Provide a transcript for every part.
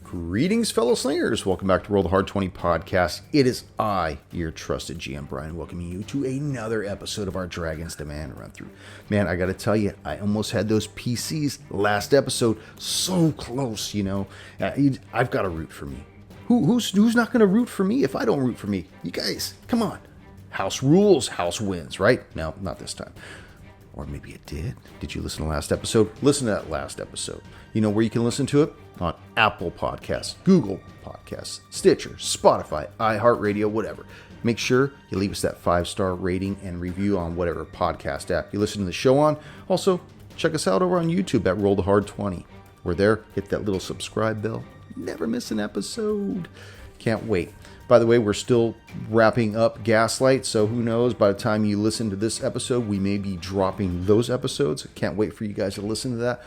Greetings, fellow slingers. Welcome back to Roll the Hard 20 podcast. It is I, your trusted GM Brian, welcoming you to another episode of our Dragon's Demand run through. Man, I got to tell you, I almost had those PCs last episode. So close, you know. I've got to root for me. Who's not going to root for me if I don't root for me? You guys, come on. House rules, house wins, right? No, not this time. Or maybe it did. Did you listen to last episode? Listen to that last episode. You know where you can listen to it? On Apple Podcasts, Google Podcasts, Stitcher, Spotify, iHeart Radio, whatever. Make sure you leave us that 5-star rating and review on whatever podcast app you listen to the show on. Also, check us out over on YouTube at Roll the Hard 20. We're there. Hit that little subscribe bell. Never miss an episode. Can't wait. By the way, we're still wrapping up Gaslight, so who knows, by the time you listen to this episode, we may be dropping those episodes. Can't wait for you guys to listen to that.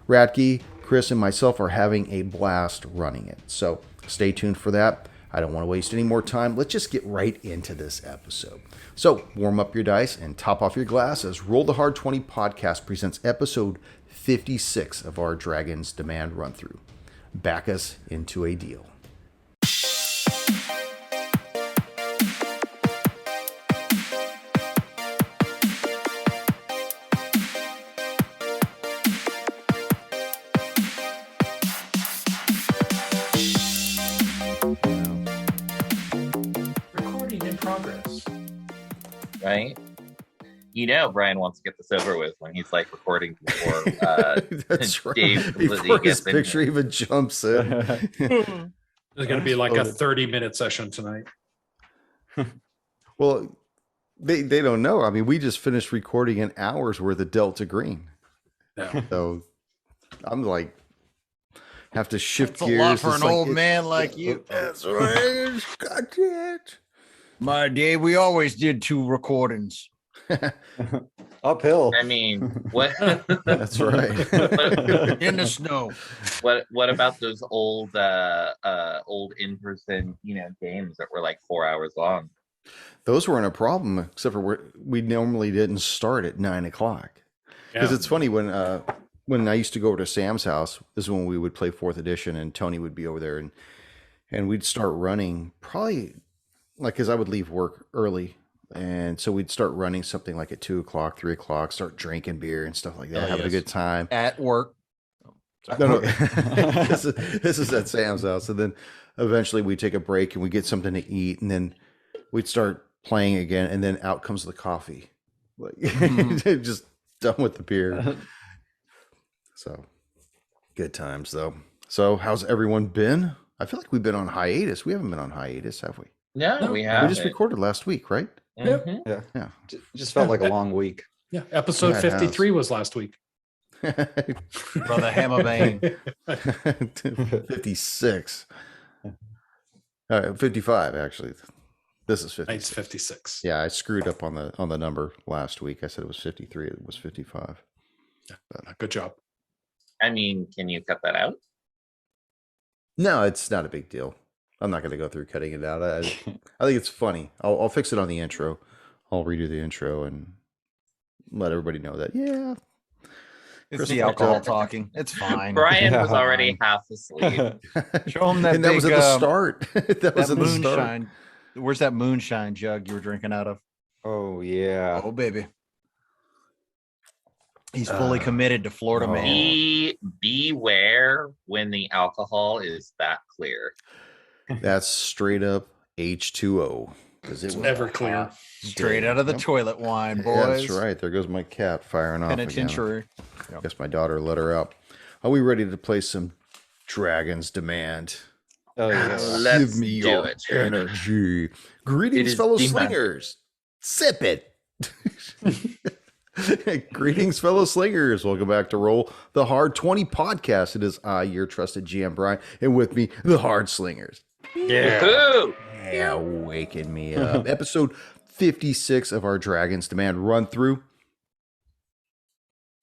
Radke, Chris, and myself are having a blast running it, so stay tuned for that. I don't want to waste any more time. Let's just get right into this episode. So warm up your dice and top off your glass as Roll the Hard 20 podcast presents episode 56 of our Dragon's Demand run-through. Back us into a deal. Right? You know, Brian wants to get this over with when he's like recording before That's right. Dave Before his gets in picture here. even jumps in. There's going to be like a 30-minute session tonight. Well, they don't know. I mean, we just finished recording an hour's worth of Delta Green. Yeah. So I'm like, have to shift That's a gears. lot for It's an like, old man like you. That's right. Got it. My dear, we always did 2 recordings. Uphill. I mean, what That's right. In the snow. what about those old in-person, games that were like 4 hours long? Those weren't a problem, except for we normally didn't start at 9 o'clock. Because it's funny when I used to go over to Sam's house, this is when we would play 4th edition, and Tony would be over there, and we'd start running probably like, because I would leave work early, and so we'd start running something like at 2 o'clock, 3 o'clock, start drinking beer and stuff like that, having a good time At work. No. this is at Sam's house, and then eventually we take a break and we get something to eat, and then we'd start playing again, and then out comes the coffee, like just done with the beer. So good times though. So how's everyone been? I feel like we've been on hiatus. We haven't been on hiatus, have we? No, we have. We just recorded last week, right? Mhm. Yeah. Just felt like a long week. Yeah. Episode Yeah, it 53 was last week. Brother Hammerbane. 56. 55 actually. This is 50. It's 56. Yeah, I screwed up on the number last week. I said it was 53. It was 55. Good job. I mean, can you cut that out? No, it's not a big deal. I'm not going to go through cutting it out. I think it's funny. I'll fix it on the intro. I'll redo the intro and let everybody know that. Yeah, It's the alcohol talking. It's fine. Brian was already half asleep. Show him that and that big, was at the start. that was that at the start. moonshine. Where's that moonshine jug you were drinking out of? Oh yeah. Oh, baby. He's fully committed to Florida, oh. man. Beware when the alcohol is that clear. That's straight up H2O. Because It's never clear. Straight out of the Yep. toilet wine, boys. Yeah, that's right. There goes my cat firing off again. Penitentiary. I guess my daughter let her out. Are we ready to play some Dragon's Demand? Oh yeah. Let's Give me do your it. energy. It Greetings, is fellow demand. slingers. Sip it. Greetings, fellow slingers. Welcome back to Roll the Hard 20 podcast. It is I, your trusted GM Brian, and with me, the Hard Slingers. Woohoo! Yeah, waking me up. Episode 56 of our Dragon's Demand run through.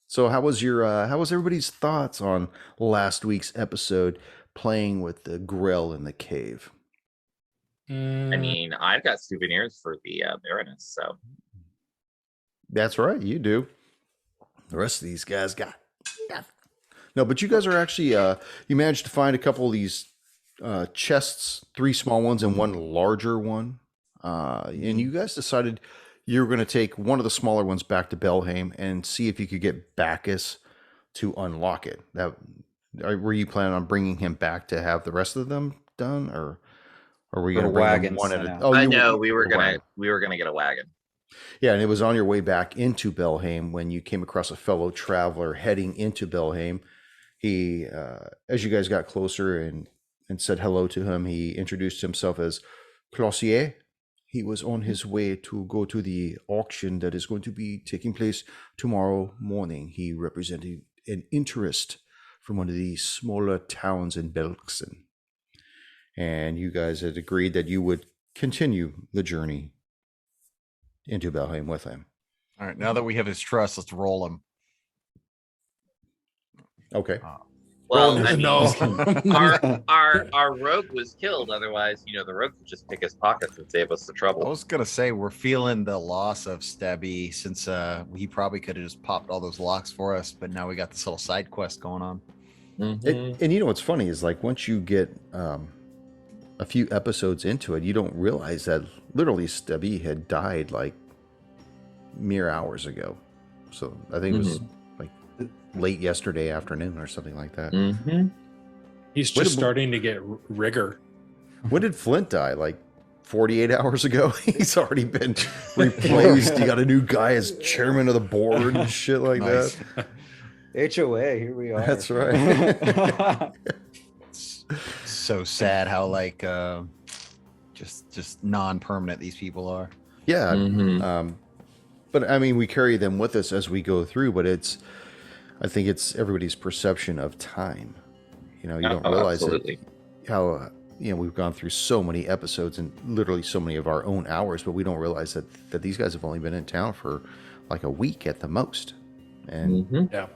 So how was everybody's thoughts on last week's episode playing with the grill in the cave? I Mm, mean, I've got souvenirs for the Baroness, so That's right, you do. The rest of these guys got nothing. No, but you guys are actually you managed to find a couple of these chests, 3 small ones and 1 larger one. And you guys decided you were going to take one of the smaller ones back to Belhaim and see if you could get Bakkus to unlock it. Were you planning on bringing him back to have the rest of them done, or were you Got going a to bring them wagon one at a? sent out. Oh, I you know we were wagon. gonna get a wagon. Yeah, and it was on your way back into Belhaim when you came across a fellow traveler heading into Belhaim. He, as you guys got closer and said hello to him, he introduced himself as Clossier. He was on his way to go to the auction that is going to be taking place tomorrow morning. He represented an interest from one of the smaller towns in Belksen. And you guys had agreed that you would continue the journey into Belhaim with him. All right, now that we have his trust, let's roll him. Okay. Well, I mean, no. our rogue was killed. Otherwise, the rogue could just pick his pockets and save us the I trouble. was gonna say we're feeling the loss of Stabby since he probably could have just popped all those locks for us, but now we got this little side quest going on. Mhm. And you know what's funny is like once you get a few episodes into it, you don't realize that literally Stubby had died like mere hours ago. So I think it was like late yesterday afternoon or something like that. Mhm. He's What just did- starting to get rigor. When did Flint die? Like 48 hours ago? He's already been replaced. You got a new guy as chairman of the board and shit like Nice. that. HOA, here we are. That's right. It's so sad how like just non-permanent these people are. Yeah. Mhm. But I mean, we carry them with us as we go through, but I think it's everybody's perception of time. You don't realize absolutely. how, we've gone through so many episodes and literally so many of our own hours, but we don't realize that these guys have only been in town for like a week at the most. And Mhm. Yeah.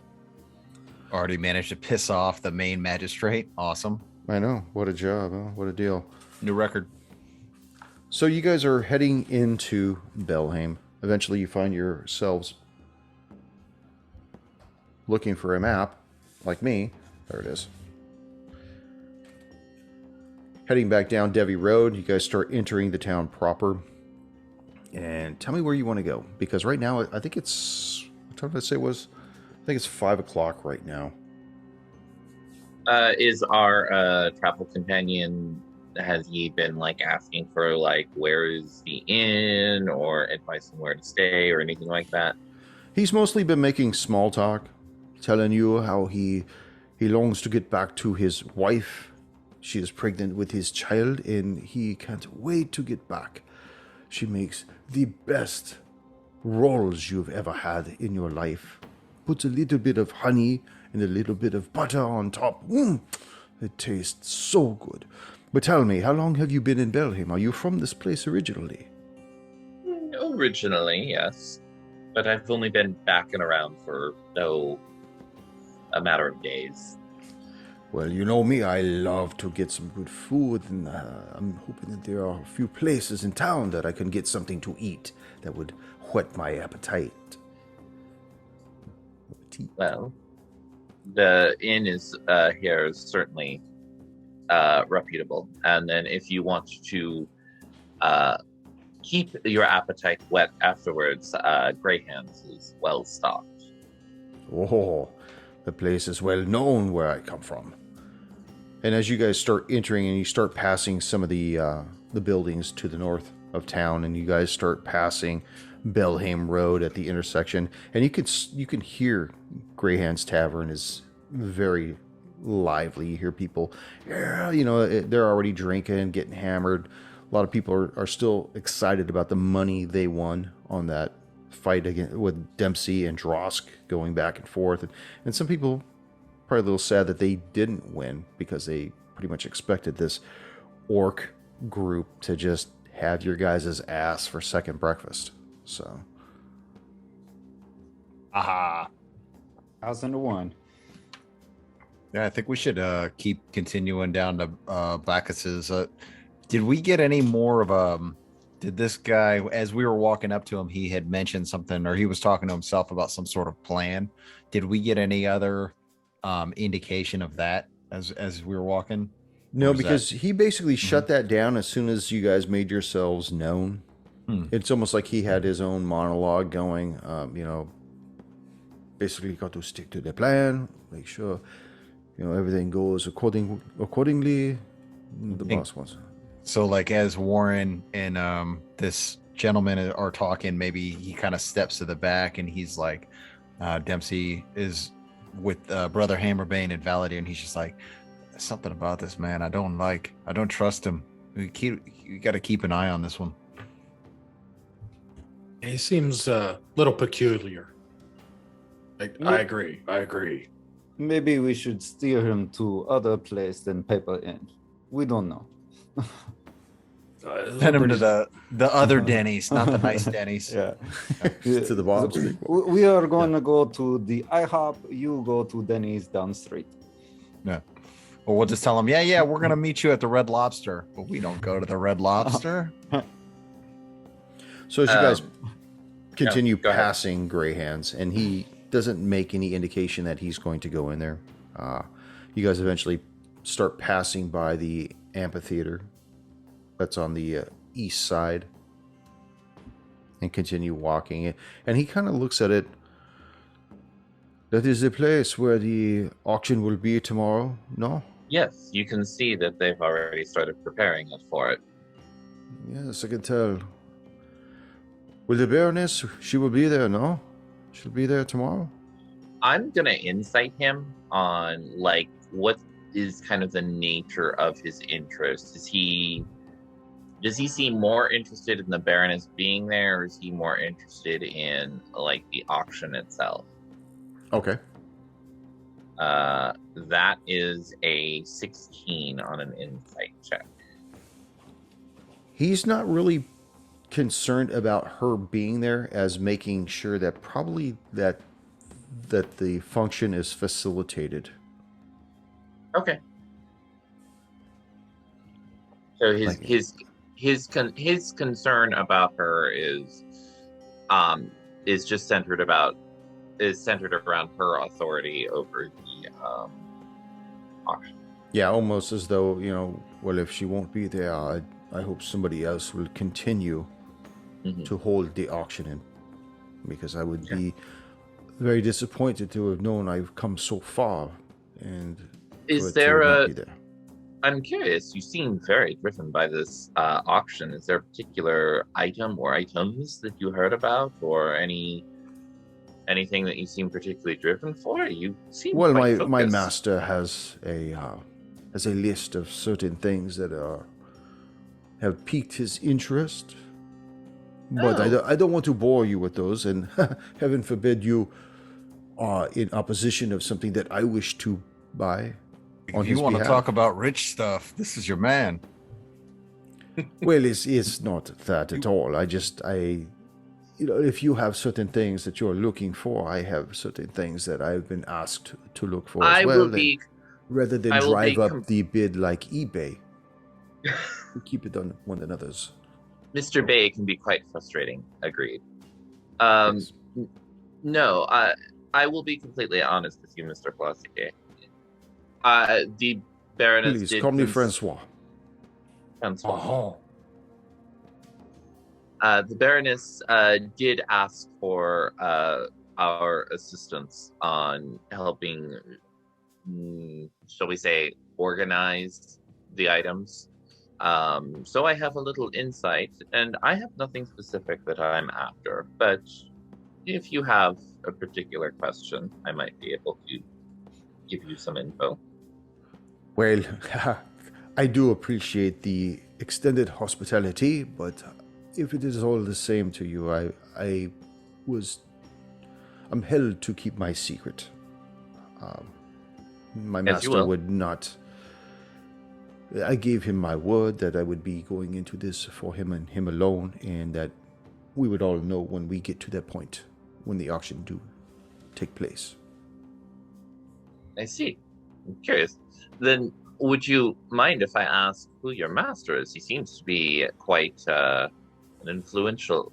Already managed to piss off the main magistrate. Awesome. I know, what a job, huh? What a deal. New record. So you guys are heading into Belhaim. Eventually you find yourselves looking for a map, like me. There it is. Heading back down Devi Road, you guys start entering the town proper. And tell me where you want to go. Because right now, I think it's... What time did I say it was? I think it's 5 o'clock right now. Is our travel companion, has he been like asking for like where is the inn or advice on where to stay or anything like that? He's mostly been making small talk, telling you how he longs to get back to his wife. She is pregnant with his child and he can't wait to get back. She makes the best rolls you've ever had in your life. Puts a little bit of honey and a little bit of butter on top. It tastes so good. But tell me, how long have you been in Belhaim? Are you from this place originally? Originally, yes, but I've only been back and around for a matter of days. Well, you know me, I love to get some good food, and I'm hoping that there are a few places in town that I can get something to eat that would whet my appetite. Well, the inn is here is certainly reputable, and then if you want to keep your appetite wet afterwards, Greyhounds is well stocked. Oh, the place is well known where I come from. And as you guys start entering and you start passing some of the buildings to the north of town, and you guys start passing Belhaim Road at the intersection, and you can hear Greyhand's Tavern is very lively. You hear people, they're already drinking, getting hammered. A lot of people are still excited about the money they won on that fight with Dempsey and Drosk going back and forth. And some people probably a little sad that they didn't win because they pretty much expected this orc group to just have your guys' ass for second breakfast. So. Aha. 1,000 to 1. Yeah, I think we should keep continuing down to Bakkus's. Did we get any more of did this guy, as we were walking up to him, he had mentioned something, or he was talking to himself about some sort of plan? Did we get any other indication of that as we were walking? No, was because he basically shut that down as soon as you guys made yourselves known. It's almost like he had his own monologue going. Basically, you got to stick to the plan, make sure everything goes accordingly. The boss wants. So, like, as Warren and this gentleman are talking, maybe he kind of steps to the back and he's like, Dempsey is with Brother Hammerbane and Valadir, and he's just like, there's something about this man I don't trust him. You got to keep an eye on this one. He seems a little peculiar. I agree. Maybe we should steer him to other place than Paper Inn. We don't know. Send him to the other Denny's, not the nice Denny's. Yeah. To the bottom. We are going to go to the IHOP. You go to Denny's down the street. Yeah. Well, we'll just tell him, we're going to meet you at the Red Lobster. But we don't go to the Red Lobster. So as you guys continue go ahead. passing Greyhands, and he doesn't make any indication that he's going to go in there. You guys eventually start passing by the amphitheater that's on the east side and continue walking it. And he kind of looks at it. That is the place where the auction will be tomorrow, no? Yes, you can see that they've already started preparing it for it. Yes, I can tell. Will the Baroness, she will be there, no? She'll be there tomorrow? I'm gonna insight him on like what is kind of the nature of his interest. Does he seem more interested in the Baroness being there, or is he more interested in like the auction itself? Okay. That is a 16 on an insight check. He's not really concerned about her being there as making sure that probably that the function is facilitated. Okay. So his concern about her is just centered around her authority over the auction. Yeah, almost as though, well, if she won't be there, I hope somebody else will continue to hold the auction in, because I would be very disappointed to have known I've come so far and is for it to there not a be there. I'm curious, you seem very driven by this auction. Is there a particular item or items that you heard about, or anything that you seem particularly driven for? You seem Well, quite my focused. master has a list of certain things that have piqued his interest, but I don't want to bore you with those, and heaven forbid you are in opposition of something that I wish to buy on If you his want to behalf. talk about rich stuff, this is your man. Well, it's not that at all. If you have certain things that you're looking for, I have certain things that I've been asked to look for as well. Rather than drive up the bid like eBay, we keep it on one another's. Mr. Bay can be quite frustrating. Agreed. Yes. No, I will be completely honest with you, Mr. Classique. The Baroness Please did call me Francois. Oh, The Baroness did ask for our assistance on helping, shall we say, organize the items. So I have a little insight, and I have nothing specific that I'm after. But if you have a particular question, I might be able to give you some info. Well, I do appreciate the extended hospitality, but if it is all the same to you, I'm held to keep my secret. My As you master will. would not. I gave him my word that I would be going into this for him and him alone, and that we would all know when we get to that point, when the auction do take place. I see. I'm curious. Then, would you mind if I ask who your master is? He seems to be quite an influential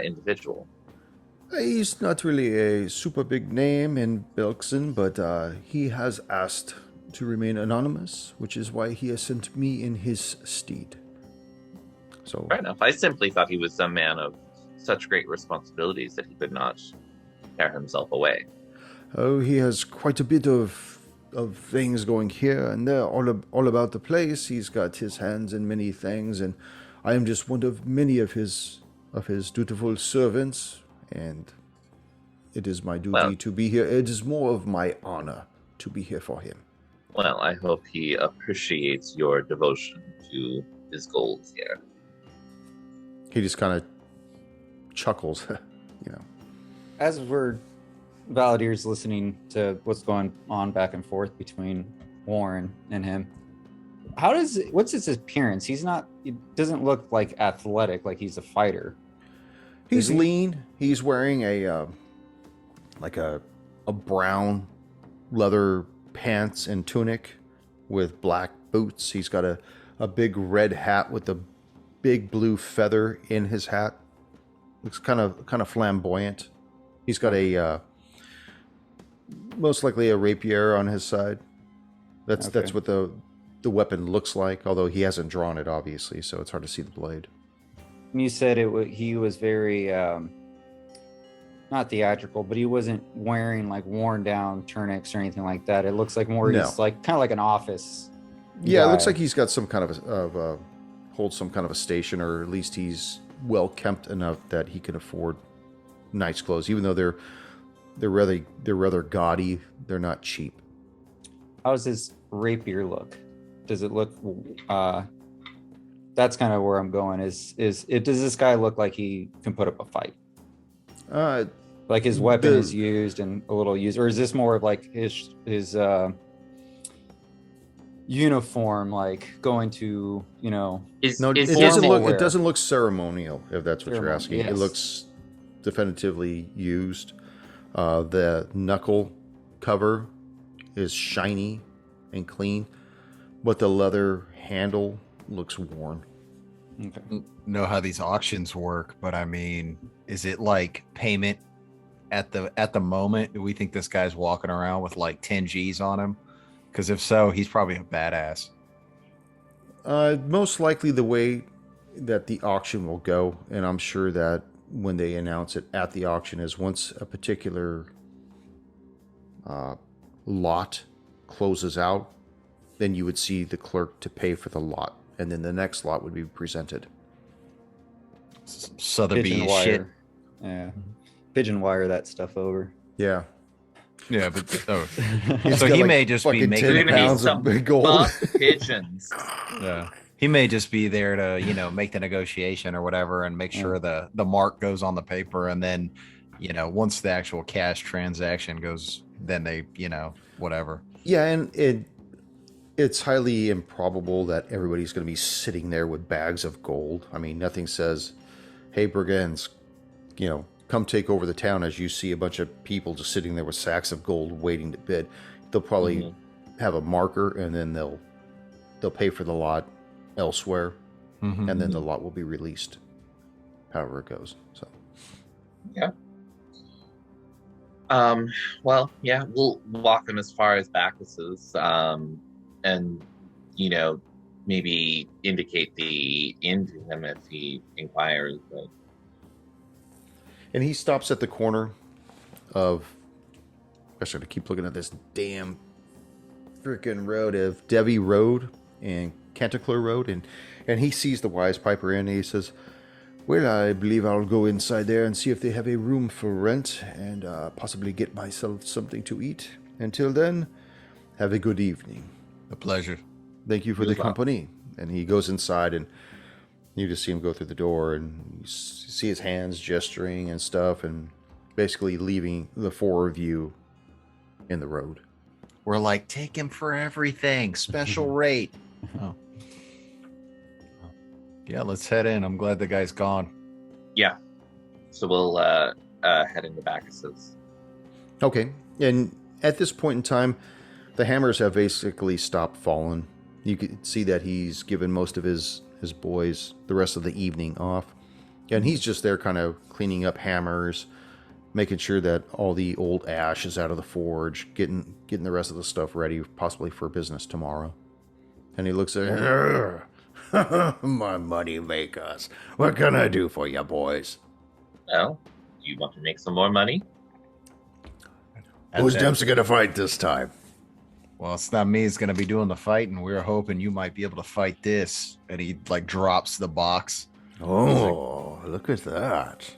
individual. He's not really a super big name in Belkson, but he has asked to remain anonymous, which is why he has sent me in his stead. So Fair enough. I simply thought he was a man of such great responsibilities that he could not tear himself away. oh, he has quite a bit of things going here and there, all about the place. He's got his hands in many things, and I am just one of many of his dutiful servants, and it is my duty to be here. It is more of my honor to be here for him. Well, I hope he appreciates your devotion to his goals here. He just kind of chuckles, As Valadier's listening to what's going on back and forth between Warren and him, what's his appearance? He doesn't look like athletic, like he's a fighter. He's lean. He's wearing a brown leather pants and tunic with black boots. He's got a big red hat with a big blue feather in his hat. Looks kind of flamboyant. He's got a most likely a rapier on his side. That's what the weapon looks like, although he hasn't drawn it, obviously, so it's hard to see the blade. You said he was very not theatrical, but he wasn't wearing like worn down tunics or anything like that. It looks like he's like kind of like an office. Yeah, guy. It looks like he's got some kind of holds some kind of a station, or at least he's well kept enough that he can afford nice clothes, even though they're rather gaudy. They're not cheap. How's his rapier look? Does it look? That's kind of where I'm going. Does this guy look like he can put up a fight? Like his weapon is used and a little used, or is this more of like his uniform, like going to it doesn't look ceremonial, if that's what you're asking. Yes. It looks definitively used. The knuckle cover is shiny and clean, but the leather handle looks worn. Okay. Know how these auctions work, but I mean, is it like payment at the moment? Do we think this guy's walking around with like 10 G's on him? Because if so, he's probably a badass. Most likely the way that the auction will go, and I'm sure that when they announce it at the auction, is once a particular lot closes out, then you would see the clerk to pay for the lot, and then the next lot would be presented. Sotheby shit. Yeah. Pigeon wire that stuff over. Yeah. Yeah, but so He's he got, may just be 10 making pounds of big gold. Buff pigeons. Yeah. He may just be there to, make the negotiation or whatever and make sure the mark goes on the paper, and then, once the actual cash transaction goes, then they, whatever. Yeah, and it's highly improbable that everybody's going to be sitting there with bags of gold. I mean, nothing says, hey, brigands, come take over the town, as you see a bunch of people just sitting there with sacks of gold waiting to bid. They'll probably have a marker, and then they'll pay for the lot elsewhere, and then the lot will be released, however it goes. So, yeah. Well, yeah, we'll walk him as far as Bakkus's, and maybe indicate the inn to him if he inquires. But... And he stops at the corner of. I should keep looking at this damn freaking road of Devi Road and Canticleer Road, and he sees the Wise Piper Inn, and he says, well, I believe I'll go inside there and see if they have a room for rent, and possibly get myself something to eat. Until then, have a good evening. A pleasure. Thank you for the company. And he goes inside, and you just see him go through the door, and you see his hands gesturing and stuff, and basically leaving the four of you in the road. We're like, take him for everything. Special rate. Oh. Yeah, let's head in. I'm glad the guy's gone. Yeah. So we'll head into Bakkus's. Okay. And at this point in time, the hammers have basically stopped falling. You can see that he's given most of his boys the rest of the evening off. And he's just there kind of cleaning up hammers, making sure that all the old ash is out of the forge, getting the rest of the stuff ready, possibly for business tomorrow. And he looks at her. My money makers. What can I do for you, boys? Well, do you want to make some more money? Who's Dempsey gonna fight this time? Well, it's not me. It's going to be doing the fighting. We were hoping you might be able to fight this. And he like drops the box. Oh, look at that.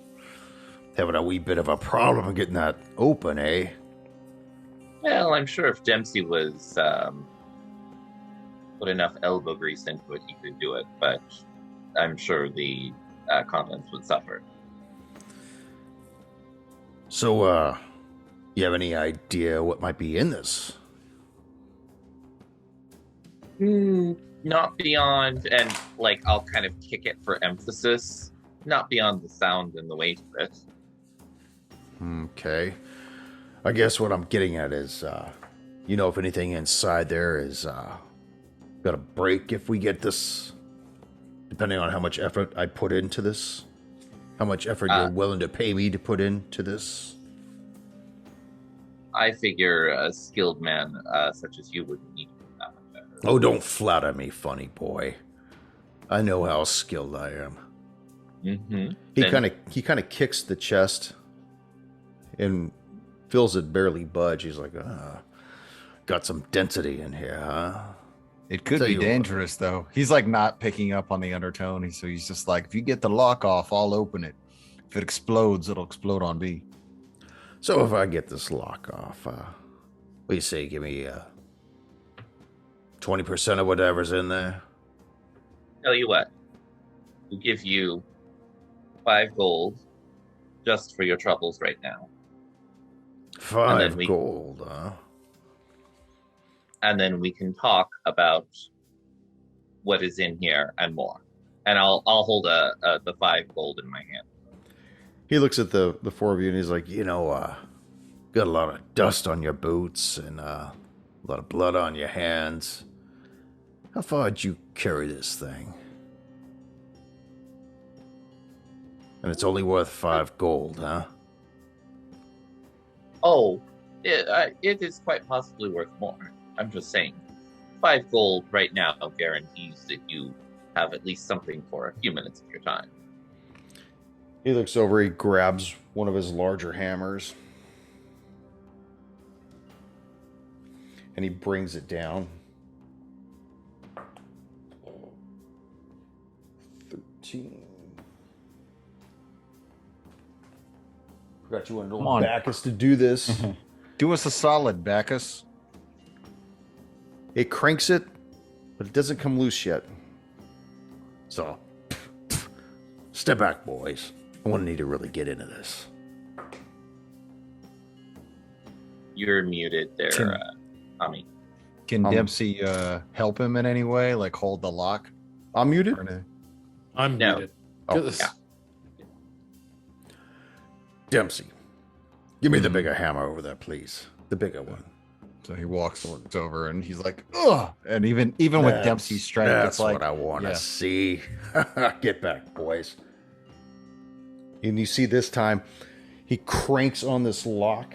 Having a wee bit of a problem getting that open, eh? Well, I'm sure if Dempsey was put enough elbow grease into it, he could do it. But I'm sure the contents would suffer. So, you have any idea what might be in this? Not beyond, and like I'll kind of kick it for emphasis, not beyond the sound and the weight of it. Okay. I guess what I'm getting at is, if anything inside there is gonna break if we get this, depending on how much effort I put into this, how much effort you're willing to pay me to put into this. I figure a skilled man such as you wouldn't need to do that much effort. Oh, don't flatter me, funny boy. I know how skilled I am. Mm-hmm. He kind of kicks the chest and feels it barely budge. He's like, got some density in here, huh? It could Tell be you what. dangerous, though. He's like not picking up on the undertone. So he's just like, if you get the lock off, I'll open it. If it explodes, it'll explode on me. So if I get this lock off, what do you say? Give me 20% of whatever's in there. Tell you what, we'll give you 5 gold just for your troubles right now. 5 we- gold, huh? And then we can talk about what is in here and more. And I'll hold the 5 gold in my hand. He looks at the four of you and he's like, got a lot of dust on your boots and a lot of blood on your hands. How far did you carry this thing? And it's only worth 5 gold, huh? Oh, it is quite possibly worth more. I'm just saying, 5 gold right now guarantees that you have at least something for a few minutes of your time. He looks over, he grabs one of his larger hammers. And he brings it down. 13. Forgot you wanted Come on. Bakkus to do this. Do us a solid, Bakkus. It cranks it, but it doesn't come loose yet. So, step back, boys. I want to need to really get into this. You're muted there, Tommy. Can Dempsey help him in any way? Like hold the lock? I'm muted? Or anything? I'm No. muted. Oh, Good. yeah. Dempsey, give me the bigger hammer over there, please. The bigger one. So he walks over and he's like, ugh. And even with That's- Dempsey's strength, that's it's like, what I want to yeah. see. Get back, boys. And you see this time, he cranks on this lock,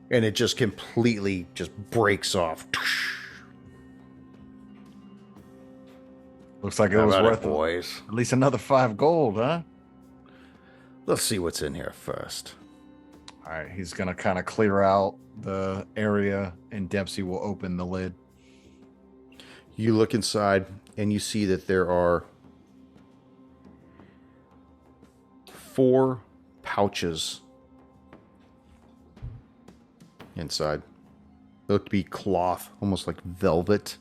and it just completely just breaks off. looks like it How was about it, worth boys. at least another 5 gold, huh? Let's see what's in here first. All right, he's gonna kind of clear out the area, and Dempsey will open the lid. You look inside, and you see that there are 4 pouches inside. They look to be cloth, almost like velvet.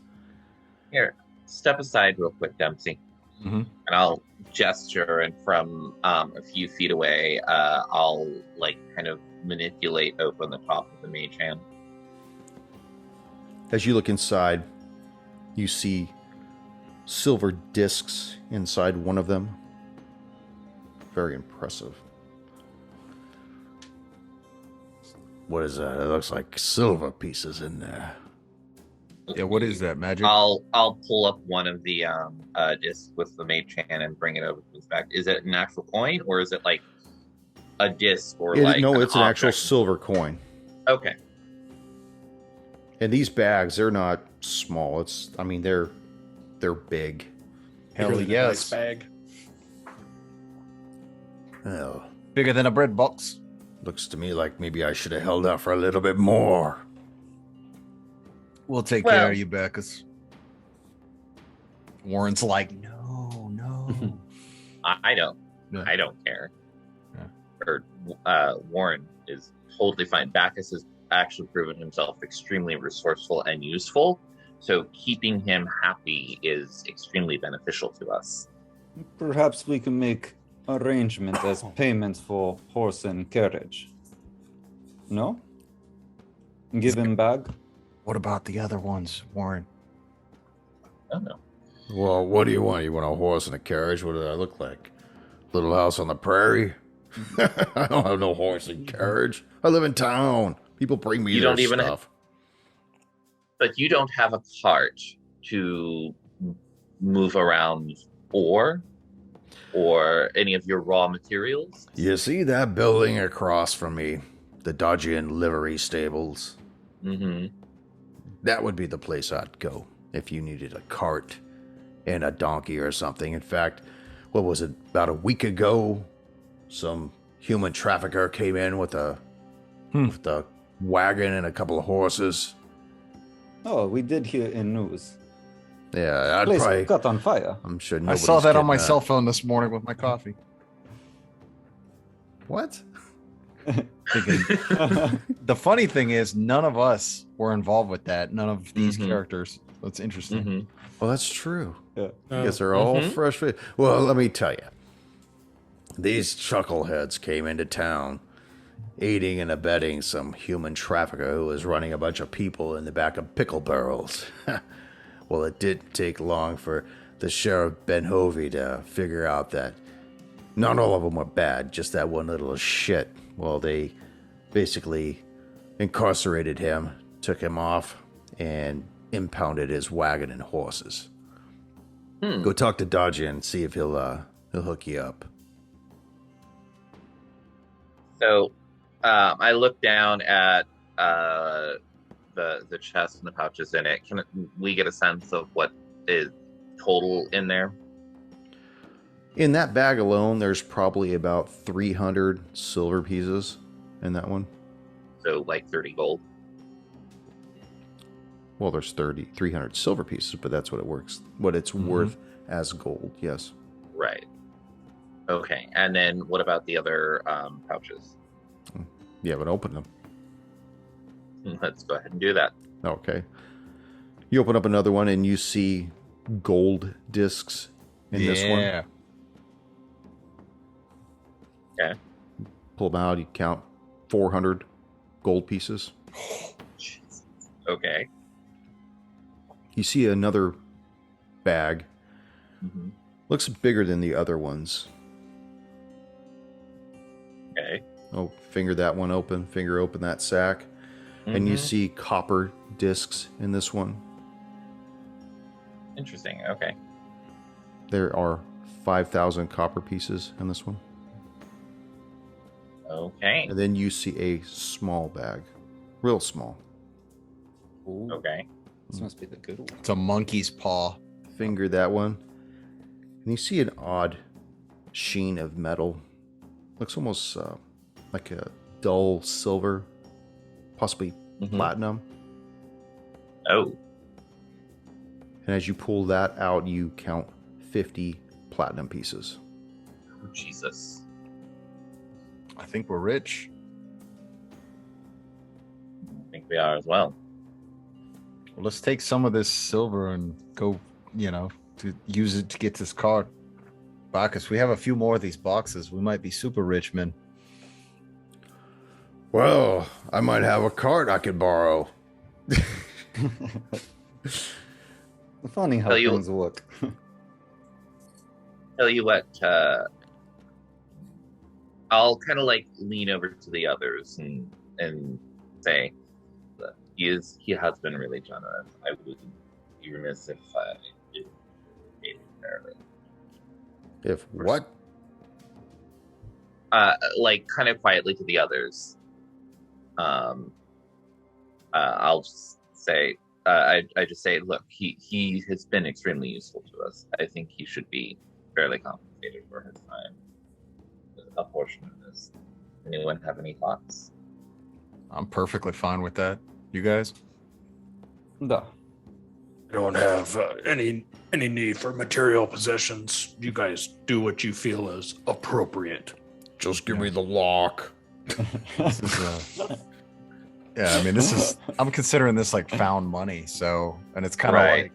Here, step aside real quick, Dempsey. Mhm. And I'll gesture, and from a few feet away, I'll kind of manipulate open the top of the mage hand. As you look inside, you see silver discs inside one of them. Very impressive. What is that? It looks like silver pieces in there. Yeah, what is that, magic? I'll pull up one of the discs with the mage hand and bring it over to his back. Is it an actual coin, or is it like a disc or No, it's an actual object? silver coin. Okay. And these bags, they're not small. They're big. Hell Bigger than a yes. nice bag. Oh, Bigger than a bread box. looks to me like maybe I should have held out for a little bit more. We'll take Well- care of you, Bakkus. Warren's like, no. I don't. Yeah. I don't care. Yeah. Or Warren is totally fine. Bakkus has actually proven himself extremely resourceful and useful. So keeping him happy is extremely beneficial to us. Perhaps we can make arrangement as payment for horse and carriage. No? Give him bag. What about the other ones, Warren? I don't know. Well, what do you want? You want a horse and a carriage? What do I look like? Little house on the prairie? I don't have no horse and carriage. I live in town. People bring me You their don't even stuff. But you don't have a cart to move around or any of your raw materials. You see that building across from me? The Dodgian livery stables? Mm-hmm. That would be the place I'd go if you needed a cart and a donkey or something. In fact, what was it, about a week ago, some human trafficker came in with a wagon and a couple of horses. Oh, we did hear in news. Yeah, I'd Place probably... got on fire. I'm sure I nobody's saw that on getting my cell phone this morning with my coffee. What? Thinking, the funny thing is, none of us were involved with that. None of these Mhm. characters. That's interesting. Mm-hmm. Well, that's true. Yeah. I guess they're all Mhm. fresh. Well, let me tell you. These chuckleheads came into town aiding and abetting some human trafficker who was running a bunch of people in the back of pickle barrels. Well, it didn't take long for the Sheriff Ben Hovey to figure out that not all of them were bad, just that one little shit. Well, they basically incarcerated him, took him off, and impounded his wagon and horses. Go talk to Dodgy and see if he'll hook you up. So I look down at the chest and the pouches in it. Can we get a sense of what is total in there? In that bag alone, there's probably about 300 silver pieces in that one. So like 30 gold. Well, there's 300 silver pieces, but that's what it's worth as gold, yes. Right. Okay. And then what about the other pouches? You haven't opened them. Let's go ahead and do that. Okay. You open up another one and you see gold discs in this one. Okay. Pull them out, you count 400 gold pieces. Jesus. Okay. You see another bag. Mhm. Looks bigger than the other ones. Okay. Oh, finger that one open, finger open that sack. And you Mhm. see copper discs in this one. Interesting. Okay. There are 5,000 copper pieces in this one. Okay. And then you see a small bag. Real small. Ooh, Okay. this must be the good one. It's a monkey's paw. Finger that one. And you see an odd sheen of metal. Looks almost like a dull silver. Possibly Mhm. platinum. Oh. And as you pull that out, you count 50 platinum pieces. Jesus. I think we're rich. I think we are as well. Well, let's take some of this silver and go, to use it to get this card. Bakkus, we have a few more of these boxes. We might be super rich, man. Well, I might have a cart I could borrow. Funny how Tell you- things work. Tell you what, I'll kind of like lean over to the others and say, that he has been really generous. I would be remiss if I didn't take care of it. If what? like kind of quietly to the others. I'll just say, I just say, look, he has been extremely useful to us. I think he should be fairly compensated for his time. A portion of this. Anyone have any thoughts? I'm perfectly fine with that. You guys? No. I don't have any need for material possessions. You guys do what you feel is appropriate. Just give me the lock. This is, yeah, I mean, I'm considering this like found money. So, and it's kind of Right.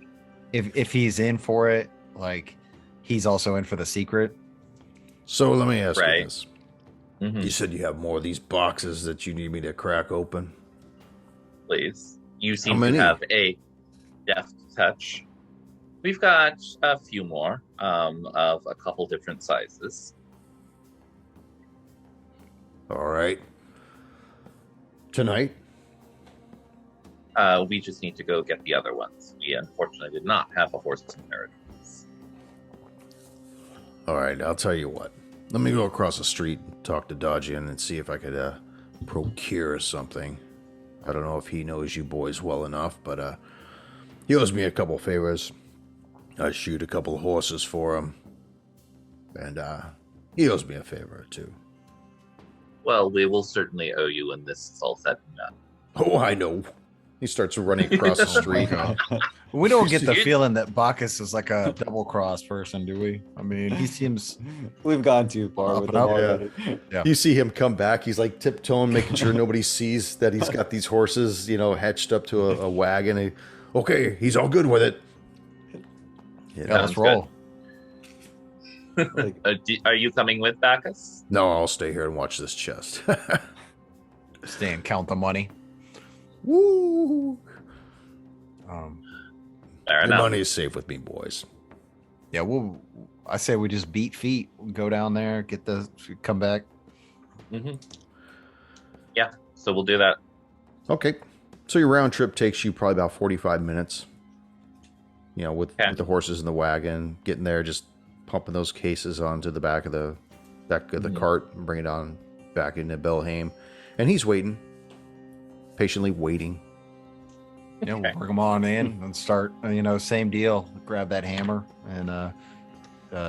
like, if he's in for it, like he's also in for the secret. So let me ask you Right. this. Mm-hmm. You said you have more of these boxes that you need me to crack open. Please. You How seem to many? have a deft touch. We've got a few more of a couple different sizes. All right. Tonight? We just need to go get the other ones. We unfortunately did not have a horse inheritance. All right, I'll tell you what. Let me go across the street and talk to Dodgian and see if I could procure something. I don't know if he knows you boys well enough, but he owes me a couple favors. I shoot a couple horses for him, and he owes me a favor or two. Well, we will certainly owe you when this is all said and done. Oh, I know. He starts running across the street. We don't get the You- feeling that Bakkus is like a double cross person, do we? I mean, he seems. We've gone too far Up with and him up, already. Yeah. You see him come back. He's like tiptoeing, making sure nobody sees that he's got these horses, hitched up to a wagon. Okay, he's all good with it. Yeah, let's Sounds roll. Like, Are you coming with Bakkus? No, I'll stay here and watch this chest. Stay and count the money. Woo! Fair The enough. money is safe with me, boys. Yeah, I say we just beat feet. Go down there, come back. Mm-hmm. Yeah, so we'll do that. Okay. So your round trip takes you probably about 45 minutes. With the horses in the wagon, getting there, just pumping those cases onto the back of the cart and bring it on back into Belhaim. And he's waiting, patiently waiting. Yeah, we'll bring them on in and start. Same deal. Grab that hammer and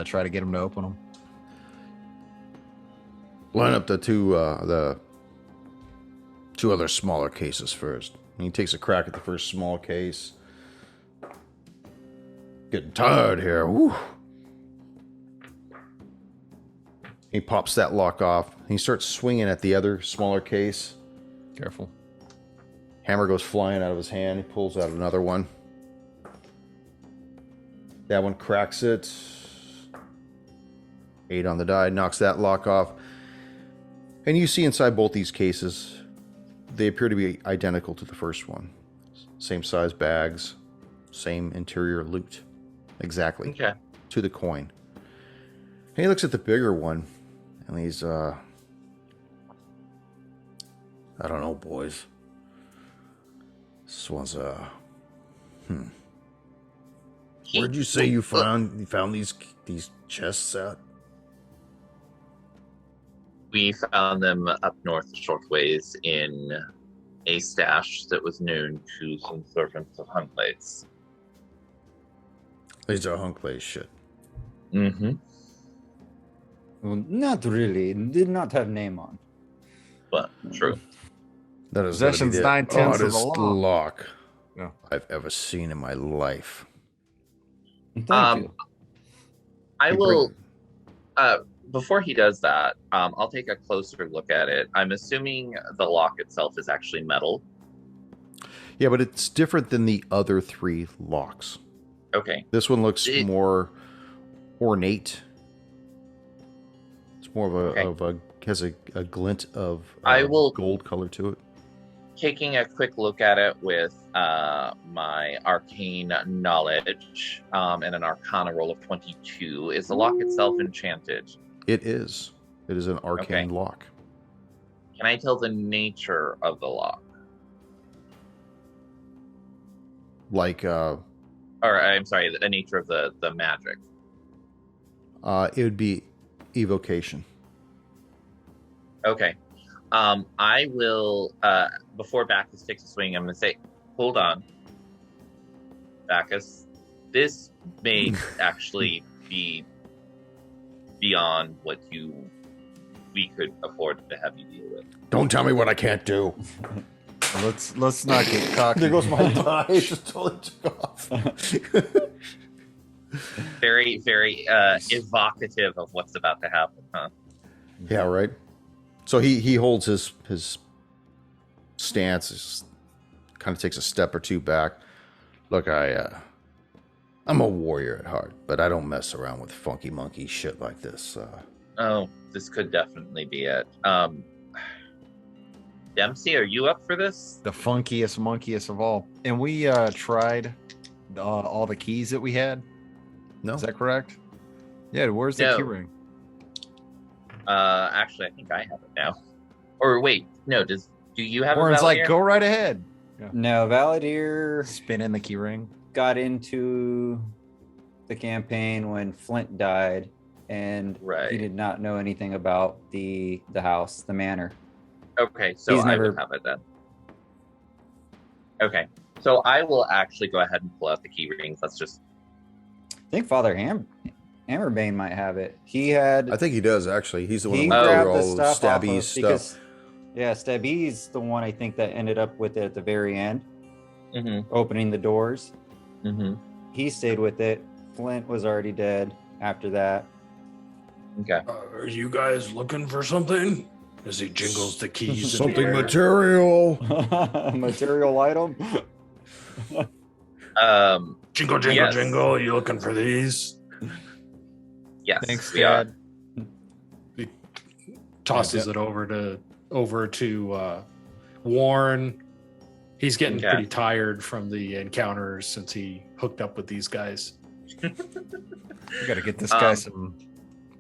try to get them to open them. Line up the two other smaller cases first. And he takes a crack at the first small case. Getting tired here. Woo. He pops that lock off. He starts swinging at the other smaller case. Careful. Hammer goes flying out of his hand. He pulls out another one. That one cracks it. 8 on the die. Knocks that lock off. And you see inside both these cases, they appear to be identical to the first one. Same size bags. Same interior loot. Exactly. Okay. To the coin. And he looks at the bigger one. And he's, I don't know, boys. This one's Where'd you say you found these chests at? We found them up north a short ways in a stash that was known to some servants of Huntley's. These are Hunkley's shit. Mm-hmm. well, not really. It did not have name on. But true. That is Possession's 9/10 of the oddest law. lock Yeah. I've ever seen in my life. Thank you. I You will. bring- Before he does that, I'll take a closer look at it. I'm assuming the lock itself is actually metal. Yeah, but it's different than the other 3 locks. Okay. This one looks more ornate. It's more of a has a glint of I will- gold color to it. Taking a quick look at it with my arcane knowledge and an arcana roll of 22, is the lock itself enchanted? It is. It is an arcane lock. Can I tell the nature of the lock? Like Or I'm sorry, the nature of the magic. it would be evocation. Okay. I will, before Bacchus takes a swing, I'm going to say, hold on, Bacchus. This may actually be beyond what we could afford to have you deal with. Don't tell me what I can't do. Let's not get cocky. There goes my die. It just totally took off. Very, very evocative of what's about to happen, huh? Yeah, right. So he holds his stance, kind of takes a step or two back. Look, I'm a warrior at heart, but I don't mess around with funky monkey shit like this. Oh, this could definitely be it. Dempsey, are you up for this? The funkiest, monkiest of all. And we tried all the keys that we had. No, Is that correct? Yeah, where's the No. key ring? Actually, I think I have it now. Or wait, no. Do you have Warren's a like, Valadier? go right ahead. No, Valadier Spin in the key ring. got into the campaign when Flint died, and Right. he did not know anything about the house, the manor. Okay, so He's I never- would have it then. Okay, so I will actually go ahead and pull out the key rings. Let's just. I think Father Hammerbane might have it. He had I think he does actually. He's the one he who went grabbed through the all stuff off Stabby's of, stuff. because Stabby's the one I think that ended up with it at the very end, Mm-hmm. opening the doors. Mm-hmm. He stayed with it. Flint was already dead after that. Okay. Are you guys looking for something? As he jingles the keys. in the Something air. material. Material item. Jingle, jingle, Yes. jingle. You looking for these? Yes. Thanks, we are. Dad. He tosses it over to Warren. He's getting Okay. pretty tired from the encounters since he hooked up with these guys. We got to get this guy some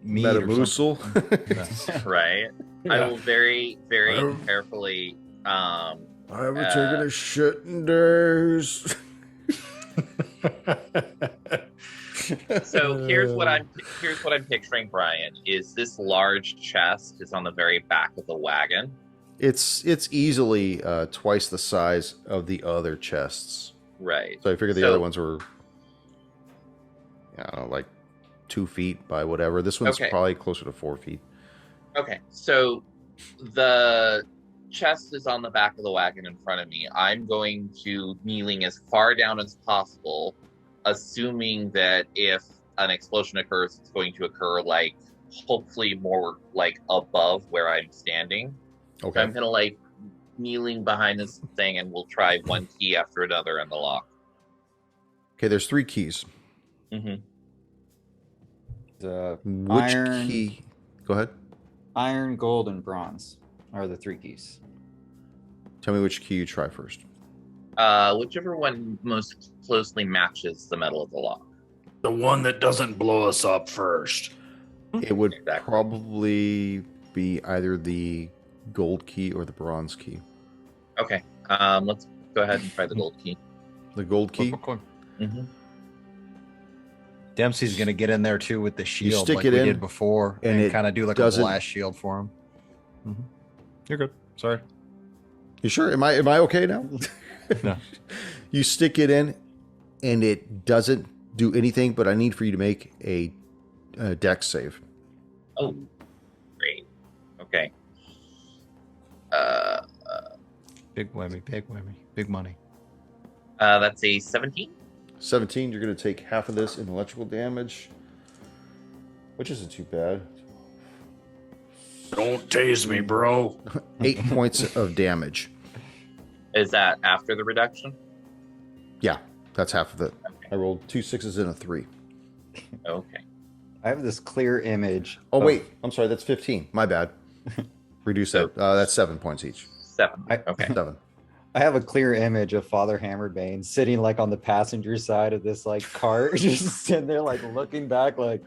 meat or something. Metamucil. Right. I Yeah. will very, very Oh. carefully. I haven't taken a shit in days. So here's what I'm picturing, Brian. Is this large chest is on the very back of the wagon? It's easily twice the size of the other chests. Right. So I figured the So- other ones were, I don't know, like 2 feet by whatever. This one's Okay. probably closer to 4 feet. Okay, so the chest is on the back of the wagon in front of me. I'm going to kneeling as far down as possible, assuming that if an explosion occurs, it's going to occur like hopefully more like above where I'm standing. So Okay. I'm gonna like kneeling behind this thing, and we'll try one key after another in the lock. Okay, there's 3 keys. Mm-hmm. The Which Iron. key? Go ahead. iron, gold, and bronze are the 3 keys. Tell me which key you try first. Whichever one most closely matches the metal of the lock. The one that doesn't blow us up first. It would Exactly. probably be either the gold key or the bronze key. Okay, let's go ahead and try the gold key. The gold key. Mm-hmm. Dempsey's gonna get in there too with the shield, stick like it we in, did before, and and it kind of do like a doesn't- blast shield for him. You're good. Sorry. You sure? Am I okay now? No. You stick it in, and it doesn't do anything. But I need for you to make a dex save. Oh, great. Okay. Big whammy, big whammy, big money. That's a 17. 17. You're going to take half of this in electrical damage, which isn't too bad. Don't tase me, bro. 8 points of damage. Is that after the reduction? Yeah, that's half of it. I rolled 2 6s and a 3. Okay. I have this clear image. Oh of- wait, I'm sorry. That's 15. My bad. Reduce that. That's 7 points each. 7. I- Okay. 7. I have a clear image of Father Hammerbane sitting like on the passenger side of this like cart, just sitting there like looking back, like,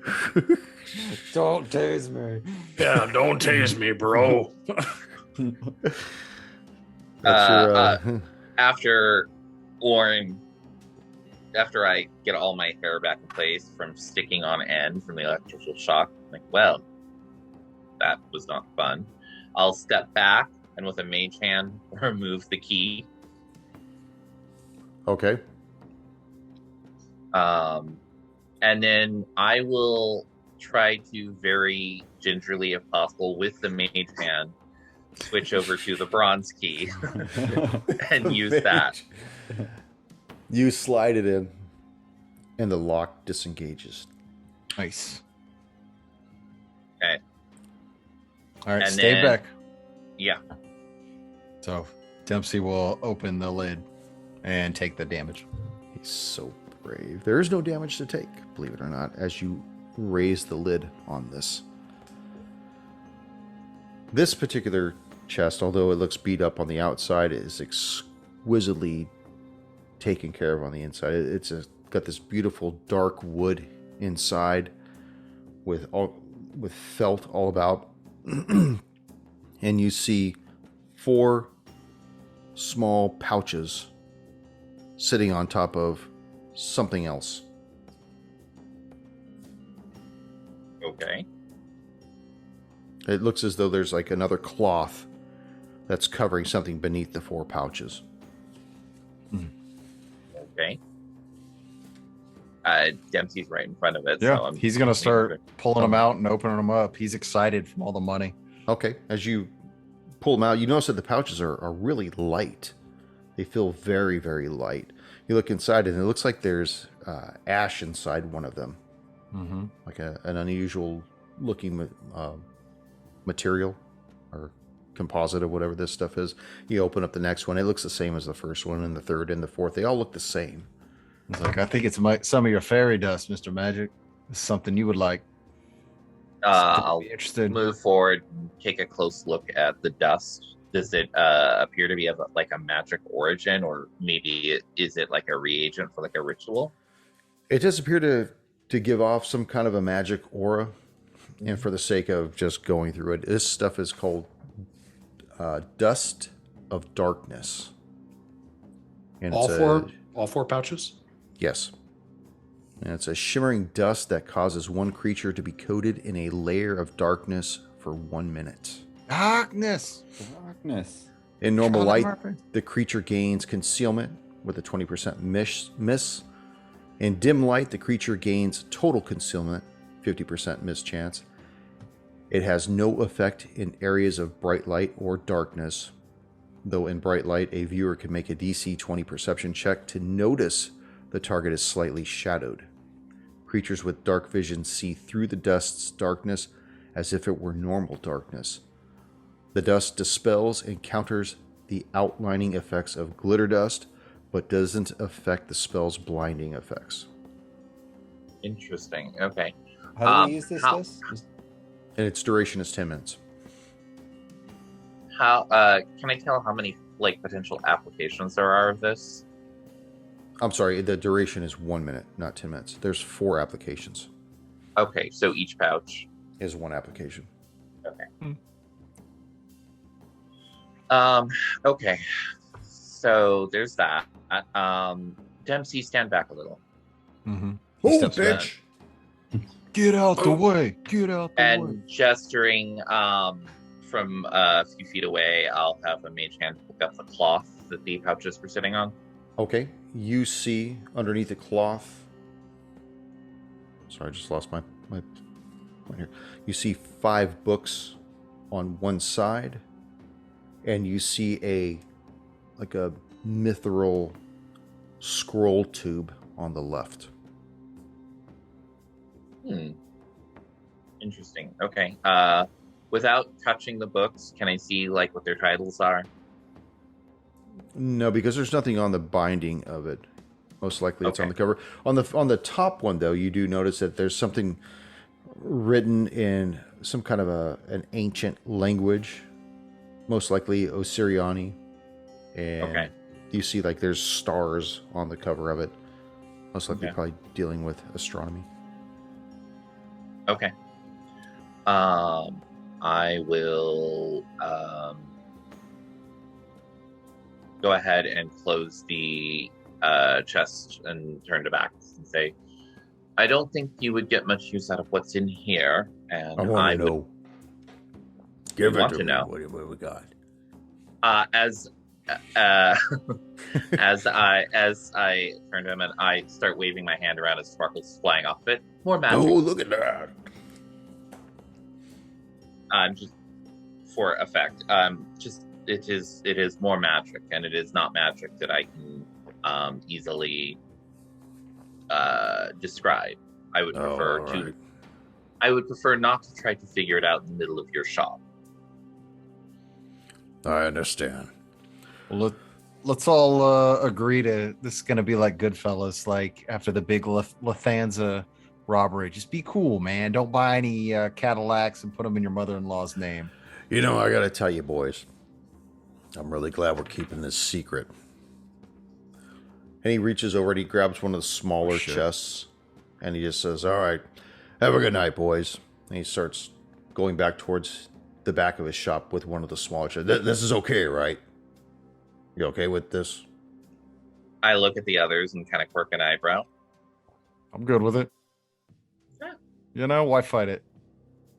"Don't tase me." Yeah, don't tase me, bro. That's your, After Warren, after I get all my hair back in place from sticking on end from the electrical shock, I'm like, well, that was not fun. I'll step back and with a mage hand remove the key. Okay. And then I will try to very gingerly, if possible, with the mage hand, switch over to the bronze key and use that. You slide it in, and the lock disengages. Nice. Okay. All right, And stay then- back. Yeah. So Dempsey will open the lid and take the damage. He's so brave. There is no damage to take, believe it or not, as you raise the lid on this. This particular chest, although it looks beat up on the outside, is exquisitely taken care of on the inside. It's got this beautiful dark wood inside with felt all about. And you see 4 small pouches sitting on top of something else. Okay. It looks as though there's like another cloth that's covering something beneath the 4 pouches. Okay. Dempsey's right in front of it. Yeah, So he's going to start pulling them out and opening them up. He's excited from all the money. Okay, as you pull them out, you notice that the pouches are really light. They feel very, very light. You look inside, and it looks like there's ash inside one of them. Mm-hmm. Like an unusual looking material or composite of whatever this stuff is. You open up the next one. It looks the same as the first one and the third and the fourth. They all look the same. He's like, I think it's some of your fairy dust, Mr. Magic. It's something you would like. I'll Be interested. move forward and take a close look at the dust. Does it appear to be of like a magic origin, or maybe is it like a reagent for like a ritual? It does appear to give off some kind of a magic aura. And for the sake of just going through it, this stuff is called Dust of Darkness. And All four pouches? Yes. And it's a shimmering dust that causes one creature to be coated in a layer of darkness for 1 minute. Darkness. Darkness. In normal Charlie light, Murphy. the creature gains concealment with a 20% miss. In dim light, the creature gains total concealment, 50% miss chance. It has no effect in areas of bright light or darkness, though in bright light, a viewer can make a DC 20 perception check to notice the target is slightly shadowed. Creatures with dark vision see through the dust's darkness as if it were normal darkness. The dust dispels and counters the outlining effects of glitter dust, but doesn't affect the spell's blinding effects. Interesting. Okay. How do we use this how- dust? And its duration is 10 minutes. How can I tell how many like potential applications there are of this? I'm sorry, the duration is 1 minute, not 10 minutes. There's 4 applications. Okay, so each pouch. Is 1 application. Okay. So there's that. Dempsey, stand back a little. Mm-hmm. Oh, steps back. bitch! Get out the way. Get out the way. And gesturing from a few feet away, I'll have a mage hand pick up the cloth that the pouches were sitting on. Okay, you see underneath the cloth. Sorry, I just lost my point here. You see 5 books on one side, and you see a mithril scroll tube on the left. Interesting. Okay. Without touching the books, can I see like what their titles are? No, because there's nothing on the binding of it. Most likely it's on Okay. the cover. On the top one, though, you do notice that there's something written in some kind of an ancient language, most likely Osiriani. And Okay. you see like there's stars on the cover of it. Most likely Okay. probably dealing with astronomy. Okay. I will go ahead and close the chest and turn to Bakkus and say, I don't think you would get much use out of what's in here, and I want to would know. Give you it want to to me. know. What do we got? As as I turn to him and I start waving my hand around as sparkles flying off of it. More magic. Oh, look at that. Just for effect. Just it is more magic, and it is not magic that I can easily describe. I would prefer right. I would prefer not to try to figure it out in the middle of your shop. I understand. Well, let's all agree to this is going to be like Goodfellas, like after the big Lathanza robbery. Just be cool, man. Don't buy any Cadillacs and put them in your mother-in-law's name. You know, I got to tell you, boys, I'm really glad we're keeping this secret. And he reaches over and he grabs one of the smaller chests and he just says, all right, have a good night, boys. And he starts going back towards the back of his shop with one of the smaller chests. This is okay, right? You okay with this? I look at the others and kind of quirk an eyebrow. I'm good with it. Yeah. You know, why fight it?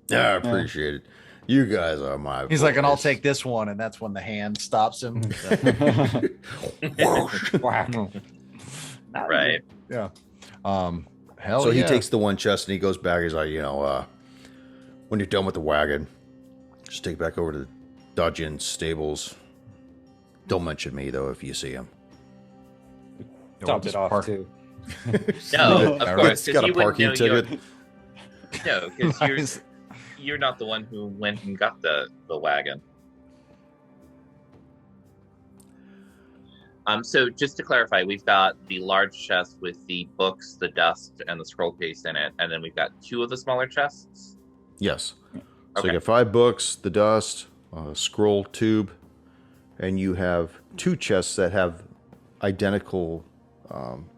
Yeah, I appreciate it. You guys are my He's like, and I'll boys. take this one. And that's when the hand stops him. Right. Yeah. Hell So yeah. he takes the one chest and he goes back. He's like, when you're done with the wagon, just take it back over to the Dodge Inn stables. Don't mention me, though, if you see him. Dump it off too. No, of course. It's got a 'cause you wouldn't parking know ticket. No, because Nice. you're not the one who went and got the wagon. So just to clarify, we've got the large chest with the books, the dust, and the scroll case in it, and then we've got 2 of the smaller chests. Yes. So Okay. you got 5 books, the dust, scroll tube, and you have 2 chests that have identical coins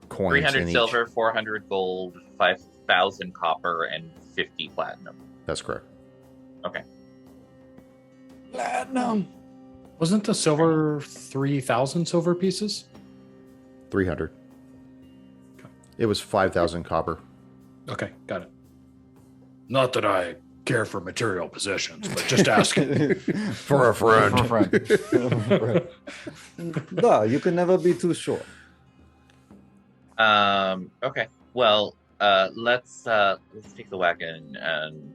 300 in each. silver, 400 gold, 5,000 copper, and 50 platinum. That's correct. Okay. Platinum. Wasn't the silver 3,000 silver pieces? 300. It was 5,000 copper. Okay, got it. Not that I care for material possessions, but just asking. For a friend. For a friend. No, you can never be too sure. Okay. Well, let's take the wagon and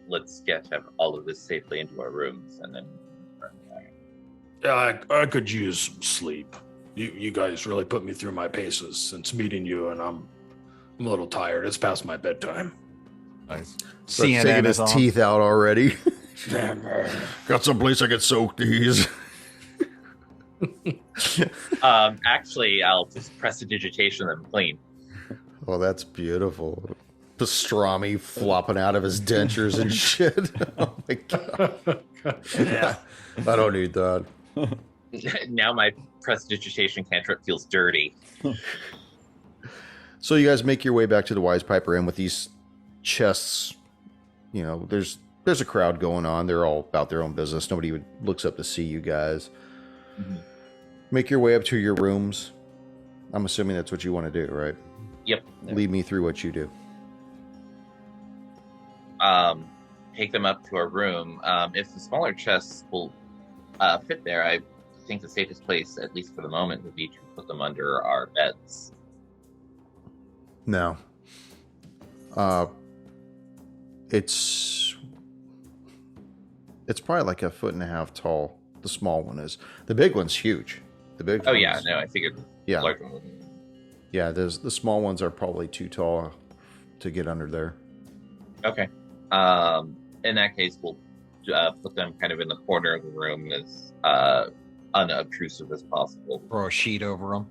let's get all of this safely into our rooms, and then. Yeah, I could use some sleep. You guys really put me through my paces since meeting you, and I'm a little tired. It's past my bedtime. Nice. Starts taking CNN his is on. teeth out already. Got some place I could soak these. Actually, I'll just press a digitation and clean. Oh, that's beautiful. Pastrami flopping out of his dentures and shit. Oh my god. Yeah. I don't need that. Now my prestidigitation cantrip feels dirty. So you guys make your way back to the Wise Piper Inn with these chests. You know, there's a crowd going on. They're all about their own business. Nobody looks up to see you guys. Mm-hmm. Make your way up to your rooms. I'm assuming that's what you want to do, right? Yep. Lead me through what you do. Take them up to our room. If the smaller chests will fit there, I think the safest place, at least for the moment, would be to put them under our beds. No. It's probably like 1.5 feet tall. The small one is. The big one's huge. The big. Oh one's, yeah, no, I figured. Yeah. Large. Yeah. The small ones are probably too tall to get under there. Okay. In that case, we'll put them kind of in the corner of the room as unobtrusive as possible. Throw a sheet over them.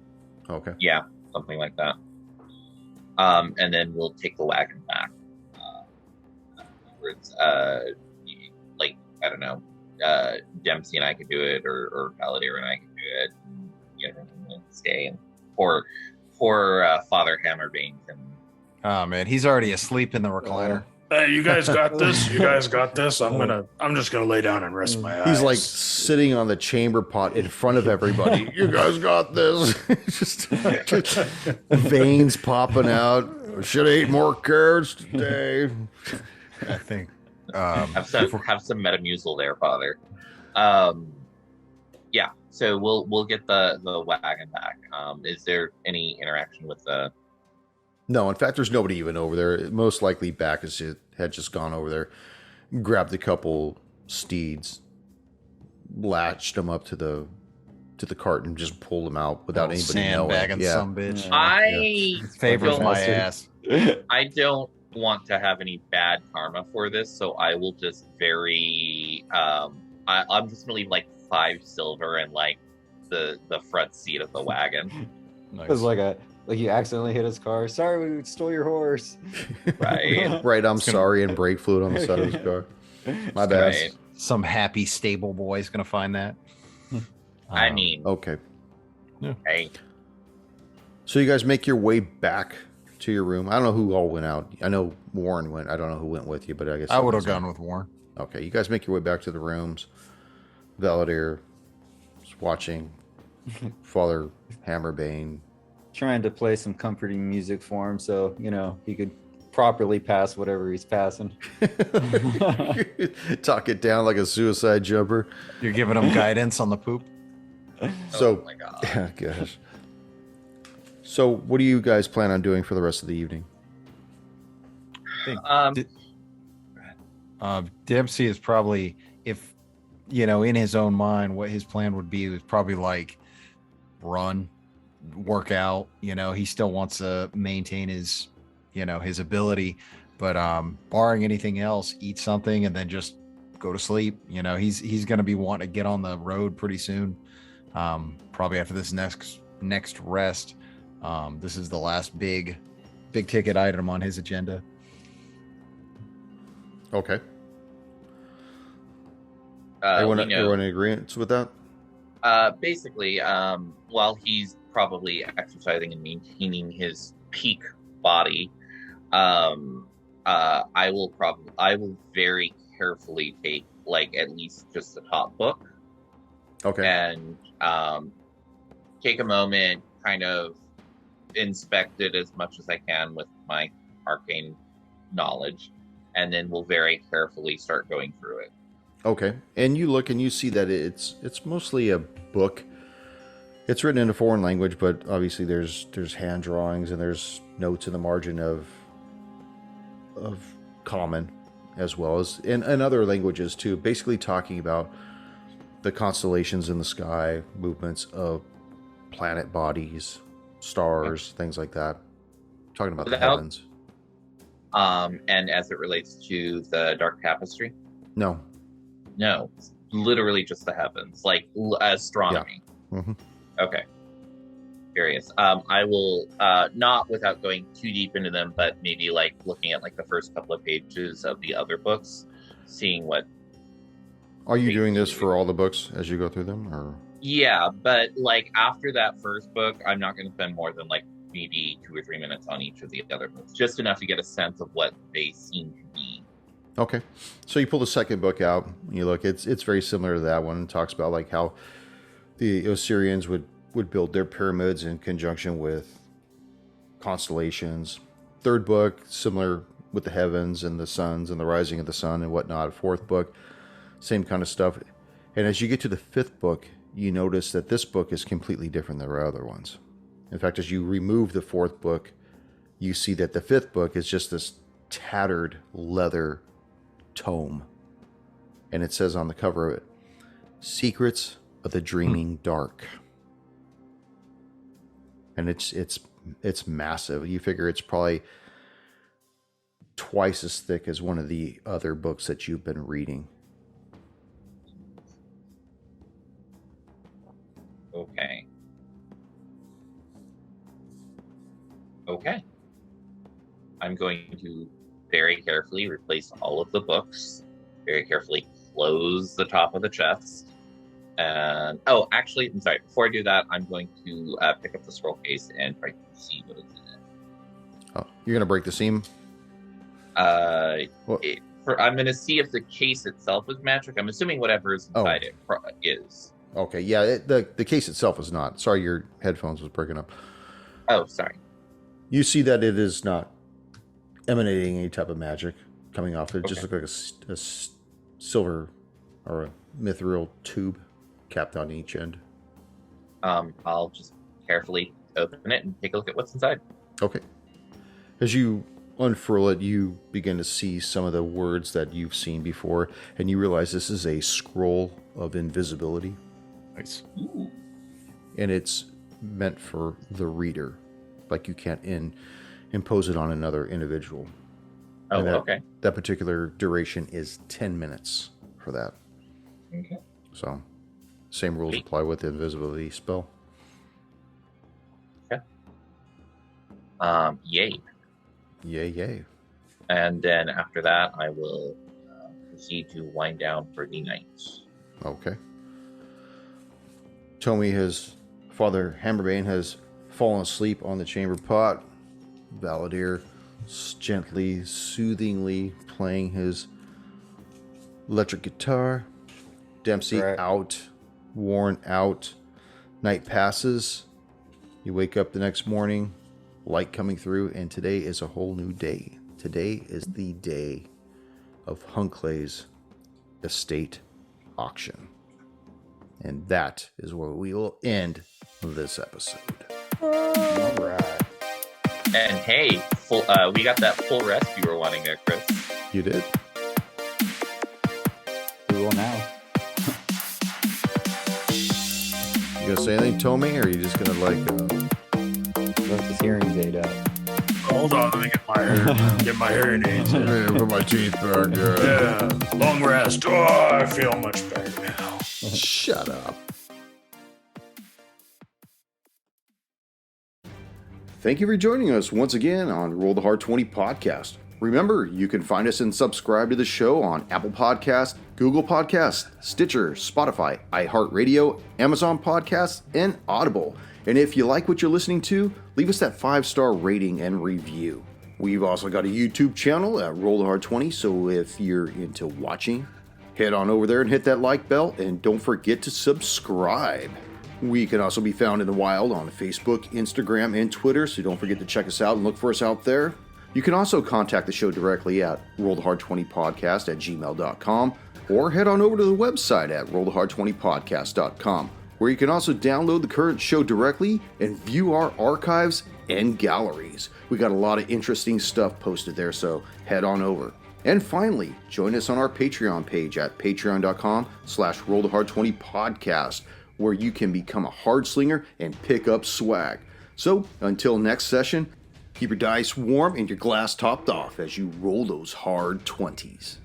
Okay. Yeah, something like that. And then we'll take the wagon back. Afterwards, like, I don't know, Dempsey and I could do it, or Valadair and I could do it. You know, and stay. And poor Father Hammerbane can. Oh man, he's already asleep in the recliner. Hey, you guys got this. You guys got this. I'm just gonna lay down and rest my eyes. He's like sitting on the chamber pot in front of everybody. You guys got this. just veins popping out. Should have ate more carrots today. I think Have some Metamucil there, Father. Yeah. So we'll get the wagon back. Is there any interaction with the? No, in fact, there's nobody even over there. Most likely, Bakkus had just gone over there, grabbed a couple steeds, latched them up to the cart, and just pulled them out without anybody knowing. Sandbagging some bitch. Yeah. I Favors don't- my ass. I don't want to have any bad karma for this, so I will just I'm just gonna leave like 5 silver and like the front seat of the wagon. It was like you accidentally hit his car. Sorry, we stole your horse. Right. Right, I'm sorry, and brake fluid on the side of his car. My bad. Right. Some happy stable boy is gonna find that. I mean, Okay. hey, So you guys make your way back to your room. I don't know who all went out. I know Warren went. I don't know who went with you, but I guess I would have gone with Warren. Okay, you guys make your way back to the rooms. Valadier is watching Father Hammerbane. Trying to play some comforting music for him so, he could properly pass whatever he's passing. Talk it down like a suicide jumper. You're giving him guidance on the poop. So, oh my god. yeah, gosh. So, what do you guys plan on doing for the rest of the evening? Dempsey is probably, if in his own mind, what his plan would be is probably like run, work out. He still wants to maintain his, his ability, but barring anything else, eat something and then just go to sleep. He's going to be wanting to get on the road pretty soon. Probably after this next rest. This is the last big ticket item on his agenda. Okay. You Everyone in agreement with that? basically, while he's probably exercising and maintaining his peak body, I will very carefully take like at least just the top book Okay. and take a moment, kind of inspect it as much as I can with my arcane knowledge, and then we'll very carefully start going through it. Okay. And you look and you see that it's mostly a book. It's written in a foreign language, but obviously there's hand drawings and there's notes in the margin of common, as well as in other languages too, basically talking about the constellations in the sky, movements of planet bodies, stars, things like that. Talking about the heavens. And as it relates to the Dark Tapestry, No. it's literally just the heavens, like astronomy. Yeah. Mm-hmm. Okay. Curious. I will not without going too deep into them, but maybe like looking at like the first couple of pages of the other books, seeing what. Are you doing this for all the books as you go through them, or? Yeah, but like after that first book, I'm not going to spend more than like maybe 2 or 3 minutes on each of the other books, just enough to get a sense of what they seem to be. Okay, so you pull the second book out. And you look; it's very similar to that one. It talks about like how the Osirians would build their pyramids in conjunction with constellations. Third book, similar with the heavens and the suns and the rising of the sun and whatnot. Fourth book, same kind of stuff. And as you get to the fifth book, you notice that this book is completely different than the other ones. In fact, as you remove the fourth book, you see that the fifth book is just this tattered leather tome. And it says on the cover of it, Secrets of the Dreaming Dark. And it's massive. You figure it's probably twice as thick as one of the other books that you've been reading. Okay. I'm going to very carefully replace all of the books, very carefully close the top of the chest. And actually, I'm sorry. Before I do that, I'm going to pick up the scroll case and try to see what is in it. Oh, you're going to break the seam? I'm going to see if the case itself is magic. I'm assuming whatever is inside it is. Okay, yeah, the case itself is not. Sorry, your headphones was breaking up. Oh, sorry. You see that it is not emanating any type of magic coming off. It just looked like a silver or a mithril tube capped on each end. I'll just carefully open it and take a look at what's inside. Okay. As you unfurl it, you begin to see some of the words that you've seen before, and you realize this is a scroll of invisibility. Nice. Ooh. And it's meant for the reader. Like you can't impose it on another individual. Oh, And that, okay. That particular duration is 10 minutes for that. Okay. So, same rules Sweet. apply with the invisibility spell. Yay. Yay, yay. And then after that, I will proceed to wind down for the night. Okay. Tomy, his father, Hammerbane, has fallen asleep on the chamber pot. Valadier gently, soothingly playing his electric guitar. Dempsey Right. out, worn out. Night passes. You wake up the next morning, light coming through, and today is a whole new day. Today is the day of Hunclay's estate auction. And that is where we will end this episode. All right. And hey, we got that full rest you were wanting there, Chris. You did? We will now. You gonna say anything, Tomy, or are you just gonna Left his hearing aid out. Hold on, let me get my hearing aids in. put my teeth back? Yeah, long rest. Oh, I feel much better now. Shut up. Thank you for joining us once again on Roll the Hard 20 podcast. Remember, you can find us and subscribe to the show on Apple Podcasts, Google Podcasts, Stitcher, Spotify, iHeartRadio, Amazon Podcasts, and Audible. And if you like what you're listening to, leave us that 5-star rating and review. We've also got a YouTube channel at Roll the Hard 20, so if you're into watching, head on over there and hit that like bell, and don't forget to subscribe. We can also be found in the wild on Facebook, Instagram, and Twitter, so don't forget to check us out and look for us out there. You can also contact the show directly at rollthehard20podcast@gmail.com, or head on over to the website at rollthehard20podcast.com, where you can also download the current show directly and view our archives and galleries. We got a lot of interesting stuff posted there, so head on over. And finally, join us on our Patreon page at patreon.com/rollthehard20podcast, where you can become a hard slinger and pick up swag. So until next session, keep your dice warm and your glass topped off as you roll those hard 20s.